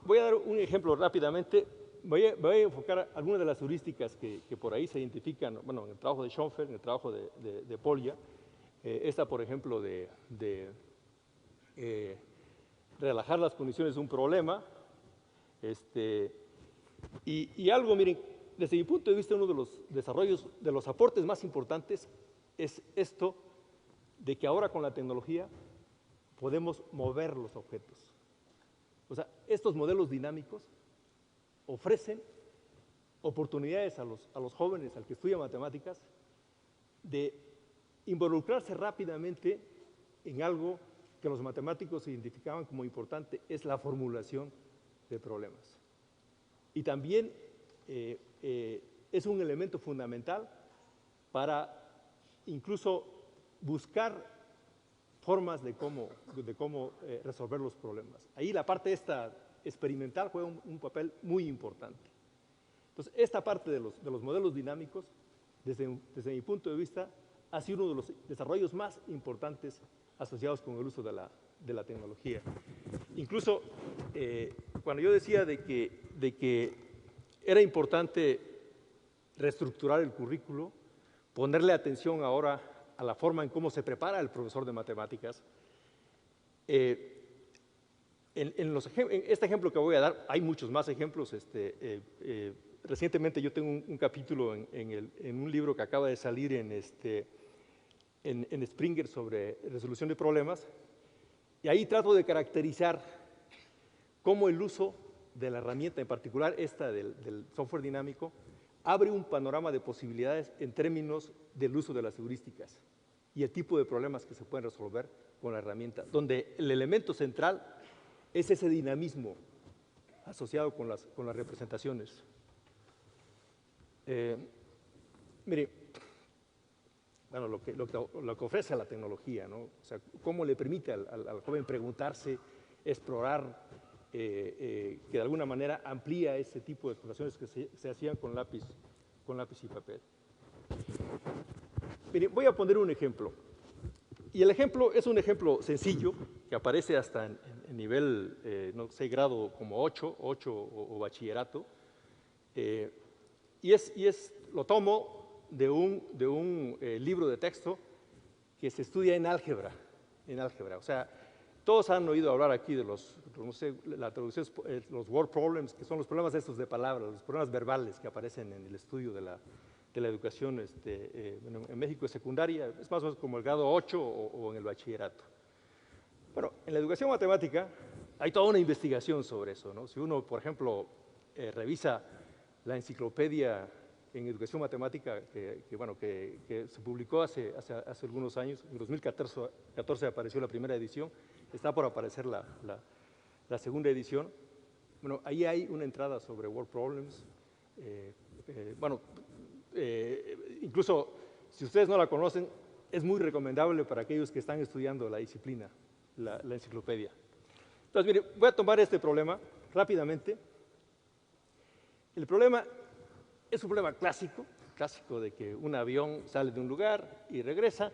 voy a dar un ejemplo rápidamente. Voy a enfocar algunas de las heurísticas que por ahí se identifican, bueno, en el trabajo de Schoenfeld, en el trabajo de Polya. Esta, por ejemplo, de relajar las condiciones de un problema. Y algo, miren, desde mi punto de vista, uno de los desarrollos, de los aportes más importantes es esto de que ahora con la tecnología podemos mover los objetos. O sea, estos modelos dinámicos ofrecen oportunidades a los jóvenes, al que estudia matemáticas, de involucrarse rápidamente en algo que los matemáticos identificaban como importante, es la formulación de problemas. Y también es un elemento fundamental para incluso buscar formas de cómo resolver los problemas. Ahí la parte esta experimental juega un papel muy importante. Entonces, esta parte de los modelos dinámicos, desde mi punto de vista, ha sido uno de los desarrollos más importantes asociados con el uso de la tecnología. Incluso, cuando yo decía de que era importante reestructurar el currículo, ponerle atención ahora a la forma en cómo se prepara el profesor de matemáticas. En este ejemplo que voy a dar, hay muchos más ejemplos. Recientemente yo tengo un capítulo en un libro que acaba de salir en Springer sobre resolución de problemas, y ahí trato de caracterizar cómo el uso de la herramienta, en particular esta del software dinámico, abre un panorama de posibilidades en términos del uso de las heurísticas y el tipo de problemas que se pueden resolver con la herramienta, donde el elemento central es ese dinamismo asociado con las representaciones. Mire, bueno, lo que ofrece la tecnología, ¿no? O sea, cómo le permite al joven preguntarse, explorar, que de alguna manera amplía ese tipo de exploraciones que se hacían con lápiz y papel. Miren, voy a poner un ejemplo. Y el ejemplo es un ejemplo sencillo, que aparece hasta en nivel, no sé, grado como 8 o bachillerato. Lo tomo de un libro de texto que se estudia en álgebra. O sea, todos han oído hablar aquí de no sé, la traducción es los word problems, que son los problemas estos de palabras, los problemas verbales que aparecen en el estudio de la educación en México es secundaria, es más o menos como el grado 8 o en el bachillerato. Bueno, en la educación matemática hay toda una investigación sobre eso, ¿no? Si uno, por ejemplo, revisa la enciclopedia en educación matemática que se publicó hace algunos años, en 2014 apareció la primera edición, está por aparecer la segunda edición. Bueno, ahí hay una entrada sobre word problems. Incluso si ustedes no la conocen, es muy recomendable para aquellos que están estudiando la disciplina, la enciclopedia. Entonces, mire, voy a tomar este problema rápidamente. El problema es un problema clásico de que un avión sale de un lugar y regresa,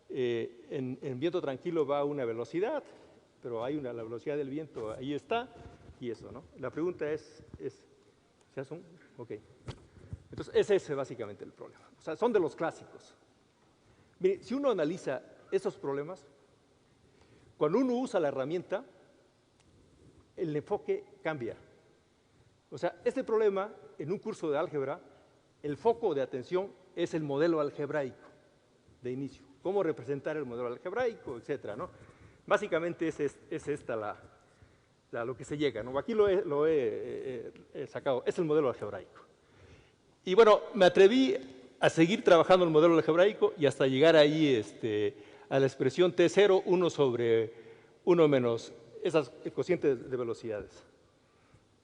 en viento tranquilo va a una velocidad, pero hay la velocidad del viento, ahí está, y eso, ¿no? La pregunta es ¿se hace un? Ok. Entonces, ese es básicamente el problema. O sea, son de los clásicos. Mire, si uno analiza esos problemas, cuando uno usa la herramienta, el enfoque cambia. O sea, este problema, en un curso de álgebra, el foco de atención es el modelo algebraico de inicio. Cómo representar el modelo algebraico, etcétera, ¿no? Básicamente es esta lo que se llega, ¿no? Aquí lo he sacado, es el modelo algebraico. Y bueno, me atreví a seguir trabajando el modelo algebraico y hasta llegar ahí a la expresión T0, 1 sobre 1 menos esas cocientes de velocidades.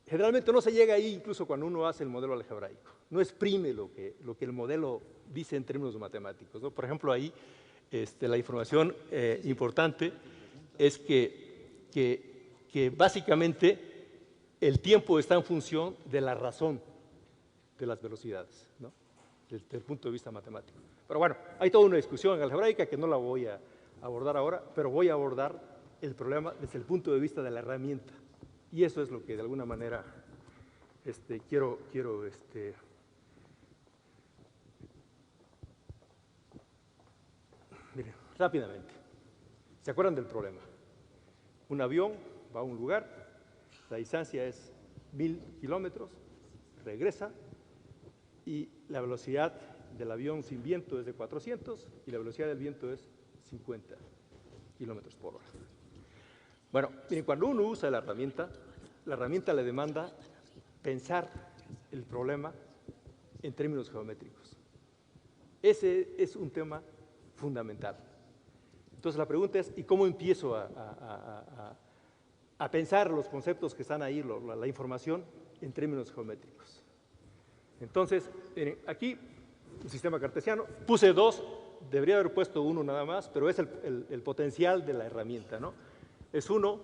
Generalmente no se llega ahí incluso cuando uno hace el modelo algebraico. No exprime lo que el modelo dice en términos matemáticos, ¿no? Por ejemplo, ahí la información importante es que básicamente el tiempo está en función de la razón de las velocidades, ¿no? Desde el punto de vista matemático. Pero bueno, hay toda una discusión algebraica que no la voy a abordar ahora, pero voy a abordar el problema desde el punto de vista de la herramienta. Y eso es lo que de alguna manera quiero miren, rápidamente. ¿Se acuerdan del problema? Un avión va a un lugar, la distancia es 1000 kilómetros, regresa y la velocidad del avión sin viento es de 400 y la velocidad del viento es 50 kilómetros por hora. Bueno, miren, cuando uno usa la herramienta le demanda pensar el problema en términos geométricos. Ese es un tema fundamental. Entonces la pregunta es, ¿y cómo empiezo a pensar los conceptos que están ahí, la información, en términos geométricos? Entonces, miren, aquí, un sistema cartesiano, puse 2, debería haber puesto 1 nada más, pero es el potencial de la herramienta, ¿no? Es 1,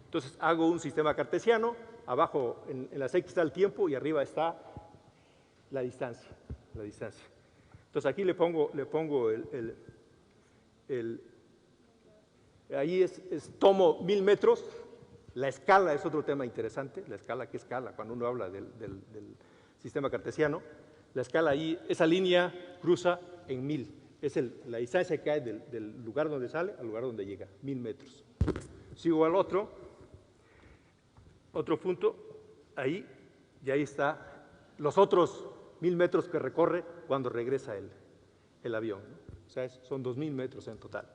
entonces hago un sistema cartesiano, abajo en las X está el tiempo y arriba está la distancia. Entonces aquí le pongo ahí tomo 1000 metros, la escala es otro tema interesante, la escala, ¿qué escala? Cuando uno habla del sistema cartesiano, la escala ahí, esa línea cruza en 1000, es la distancia que hay del lugar donde sale al lugar donde llega, 1000 metros. Sigo al otro punto, ahí, y ahí está los otros 1000 metros que recorre cuando regresa el avión, ¿no? O sea, son 2000 metros en total.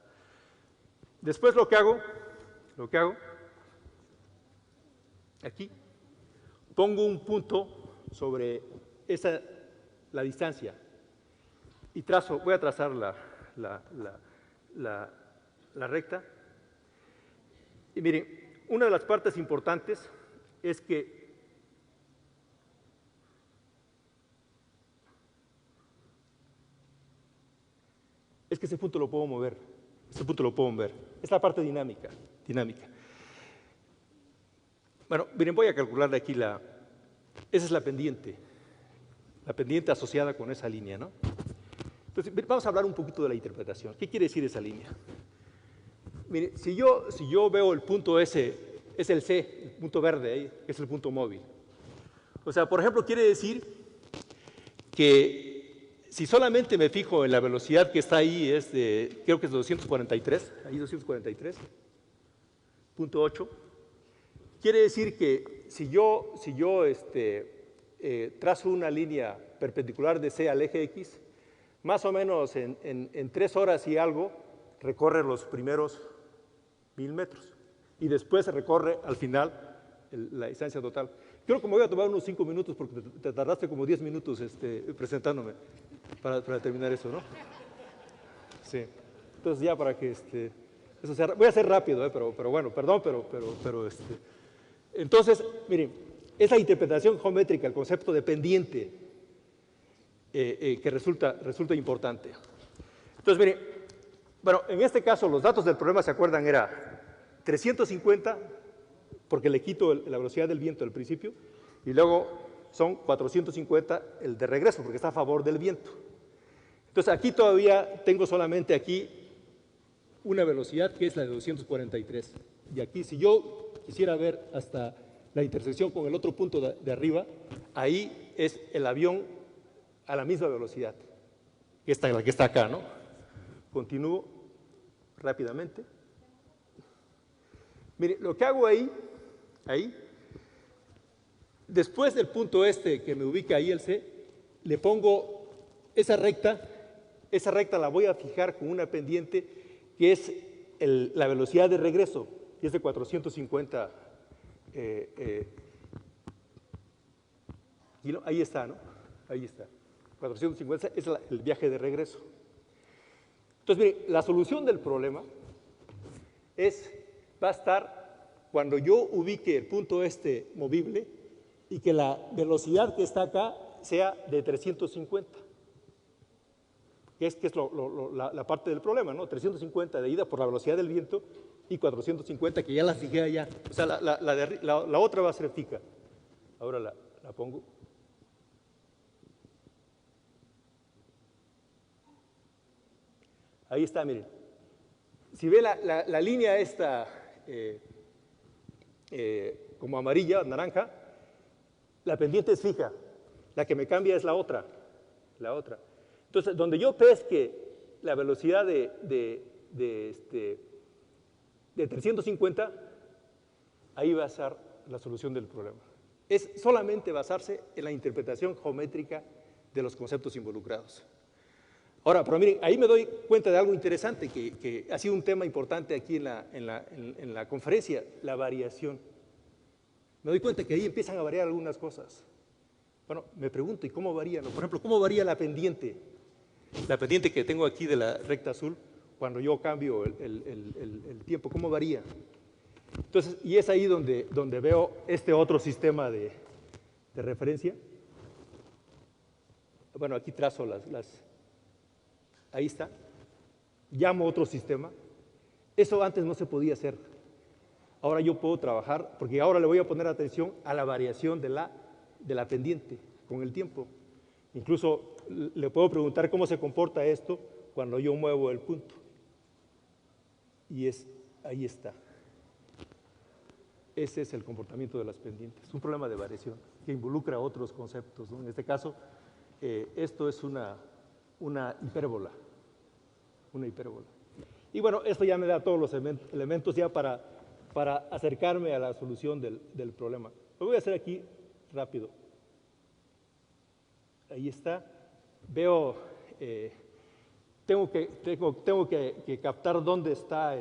Después lo que hago, aquí, pongo un punto sobre la distancia y voy a trazar la recta. Y miren, una de las partes importantes es que ese punto lo puedo mover, es la parte dinámica. Bueno, miren, voy a calcularle aquí esa es la pendiente asociada con esa línea, ¿no? Entonces, vamos a hablar un poquito de la interpretación. ¿Qué quiere decir esa línea? Mire, si yo veo el punto ese, es el C, el punto verde ahí, que es el punto móvil. O sea, por ejemplo, quiere decir que si solamente me fijo en la velocidad que está ahí, creo que es de 243, ahí 243.8, quiere decir que si yo trazo una línea perpendicular de C al eje X, más o menos en 3 horas y algo, recorre los primeros 1000 metros y después se recorre al final la distancia total. Creo que me voy a tomar unos 5 minutos porque te tardaste como 10 minutos presentándome para terminar eso, ¿no? Sí. Entonces ya para que eso sea, voy a ser rápido, pero bueno, perdón, pero entonces, miren, esa interpretación geométrica, el concepto de pendiente que resulta importante. Entonces, miren, bueno, en este caso los datos del problema, ¿se acuerdan? Era 350, porque le quito la velocidad del viento al principio, y luego son 450 el de regreso, porque está a favor del viento. Entonces, aquí todavía tengo solamente aquí una velocidad que es la de 243. Y aquí, si yo quisiera ver hasta la intersección con el otro punto de arriba, ahí es el avión a la misma velocidad, la que está acá, ¿no? Continúo rápidamente. Mire, lo que hago ahí, después del punto que me ubica ahí el C, le pongo esa recta la voy a fijar con una pendiente que es la velocidad de regreso, que es de 450 ahí está, ¿no? Ahí está. 450 es el viaje de regreso. Entonces, miren, la solución del problema va a estar cuando yo ubique el punto este movible y que la velocidad que está acá sea de 350, que es la parte del problema, ¿no? 350 de ida por la velocidad del viento y 450 que ya la fijé allá. O sea, la otra va a ser fija. Ahora la pongo. Ahí está, miren. Si ve la línea esta como amarilla, naranja, la pendiente es fija. La que me cambia es la otra. Entonces, donde yo pesque la velocidad de 350, ahí va a estar la solución del problema. Es solamente basarse en la interpretación geométrica de los conceptos involucrados. Ahora, pero miren, ahí me doy cuenta de algo interesante que ha sido un tema importante aquí en la conferencia, la variación. Me doy cuenta que ahí empiezan a variar algunas cosas. Bueno, me pregunto, ¿y cómo varía? Por ejemplo, ¿cómo varía la pendiente? La pendiente que tengo aquí de la recta azul, cuando yo cambio el tiempo, ¿cómo varía? Entonces, y es ahí donde veo este otro sistema de referencia. Bueno, aquí trazo ahí está. Llamo otro sistema. Eso antes no se podía hacer. Ahora yo puedo trabajar, porque ahora le voy a poner atención a la variación de la pendiente con el tiempo. Incluso le puedo preguntar cómo se comporta esto cuando yo muevo el punto. Y ahí está. Ese es el comportamiento de las pendientes. Un problema de variación que involucra otros conceptos, ¿no? En este caso, esto es una hipérbola. Y bueno, esto ya me da todos los elementos ya para acercarme a la solución del problema. Lo voy a hacer aquí rápido. Ahí está. Veo, tengo que captar dónde está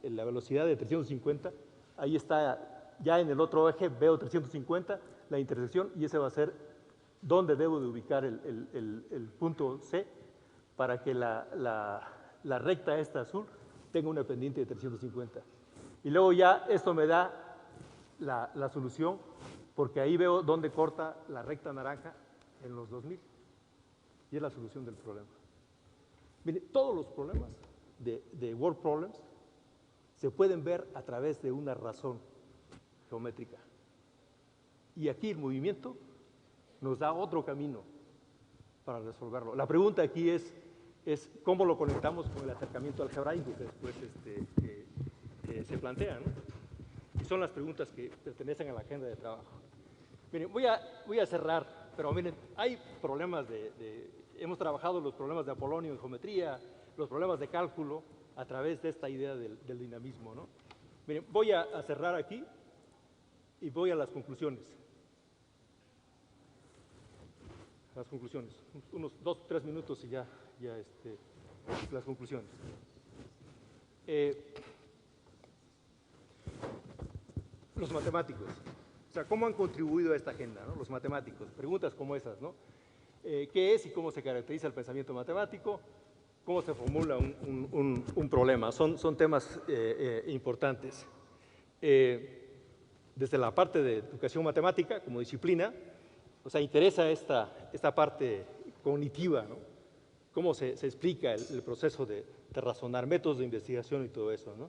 la velocidad de 350. Ahí está, ya en el otro eje veo 350, la intersección, y ese va a ser dónde debo de ubicar el punto C para que la recta esta azul tenga una pendiente de 350. Y luego ya esto me da la solución, porque ahí veo dónde corta la recta naranja en los 2000. Y es la solución del problema. Mire, todos los problemas de word problems se pueden ver a través de una razón geométrica. Y aquí el movimiento nos da otro camino para resolverlo. La pregunta aquí es cómo lo conectamos con el acercamiento algebraico que después se plantea, ¿no? Y son las preguntas que pertenecen a la agenda de trabajo. Miren, voy a cerrar, pero miren, hay problemas hemos trabajado los problemas de Apolonio en geometría, los problemas de cálculo a través de esta idea del dinamismo, ¿no? Miren, voy a cerrar aquí y voy a las conclusiones. Las conclusiones, unos 2-3 minutos y ya las conclusiones. Los matemáticos, o sea, ¿cómo han contribuido a esta agenda, ¿no? Los matemáticos, preguntas como esas, ¿no? ¿Qué es y cómo se caracteriza el pensamiento matemático? ¿Cómo se formula un problema? Son temas importantes. Desde la parte de educación matemática como disciplina, o sea, interesa esta parte cognitiva, ¿no? Cómo se explica el proceso de razonar, métodos de investigación y todo eso, ¿no?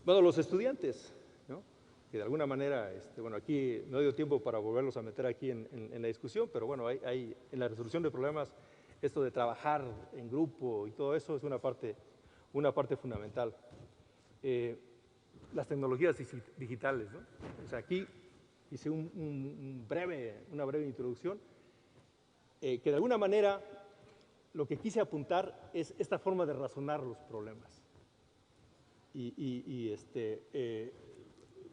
Bueno, los estudiantes, ¿no? Que de alguna manera, bueno, aquí no dio tiempo para volverlos a meter aquí en la discusión, pero bueno, hay en la resolución de problemas, esto de trabajar en grupo y todo eso es una parte fundamental. Las tecnologías digitales, ¿no? O sea, aquí hice una breve introducción, que de alguna manera lo que quise apuntar es esta forma de razonar los problemas.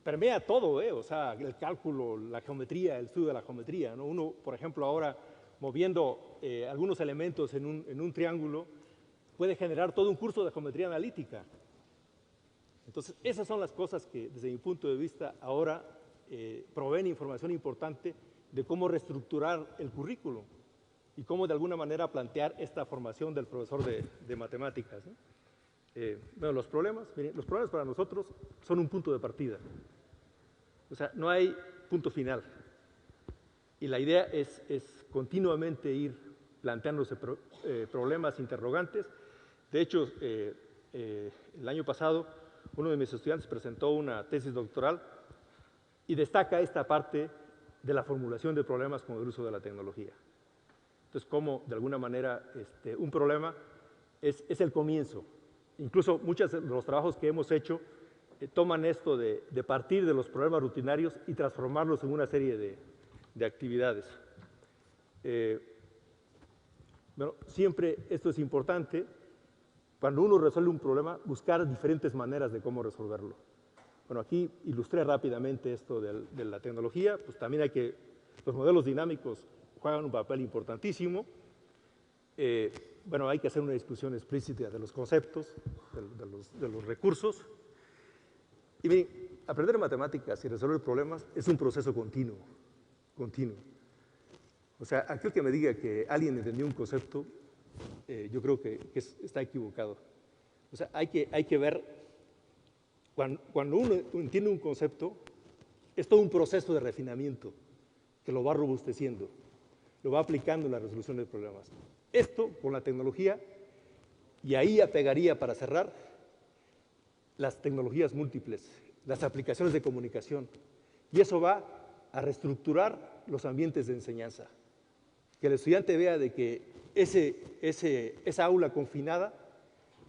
Permea todo, o sea, el cálculo, la geometría, el estudio de la geometría, ¿no? Uno, por ejemplo, ahora moviendo algunos elementos en un triángulo, puede generar todo un curso de geometría analítica. Entonces, esas son las cosas que, desde mi punto de vista, ahora proveen información importante de cómo reestructurar el currículo y cómo, de alguna manera, plantear esta formación del profesor de matemáticas, ¿no? Bueno, miren, los problemas para nosotros son un punto de partida. O sea, no hay punto final. Y la idea es continuamente ir planteándose problemas, interrogantes. De hecho, el año pasado, uno de mis estudiantes presentó una tesis doctoral y destaca esta parte de la formulación de problemas con el uso de la tecnología. Entonces, cómo, de alguna manera, un problema es el comienzo. Incluso muchos de los trabajos que hemos hecho toman esto de partir de los problemas rutinarios y transformarlos en una serie de actividades. Bueno, siempre esto es importante, cuando uno resuelve un problema, buscar diferentes maneras de cómo resolverlo. Bueno, aquí ilustré rápidamente esto de la tecnología, pues también los modelos dinámicos juegan un papel importantísimo. Bueno, hay que hacer una discusión explícita de los conceptos, de los recursos. Y miren, aprender matemáticas y resolver problemas es un proceso continuo. O sea, aquel que me diga que alguien entendió un concepto, yo creo que está equivocado. O sea, hay que ver, cuando uno entiende un concepto, es todo un proceso de refinamiento que lo va robusteciendo, lo va aplicando en la resolución de problemas. Esto con la tecnología, y ahí apegaría para cerrar las tecnologías múltiples, las aplicaciones de comunicación, y eso va a reestructurar los ambientes de enseñanza. Que el estudiante vea de que esa aula confinada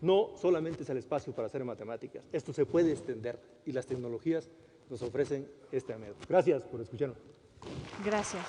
no solamente es el espacio para hacer matemáticas, esto se puede extender y las tecnologías nos ofrecen este medio. Gracias por escucharnos. Gracias.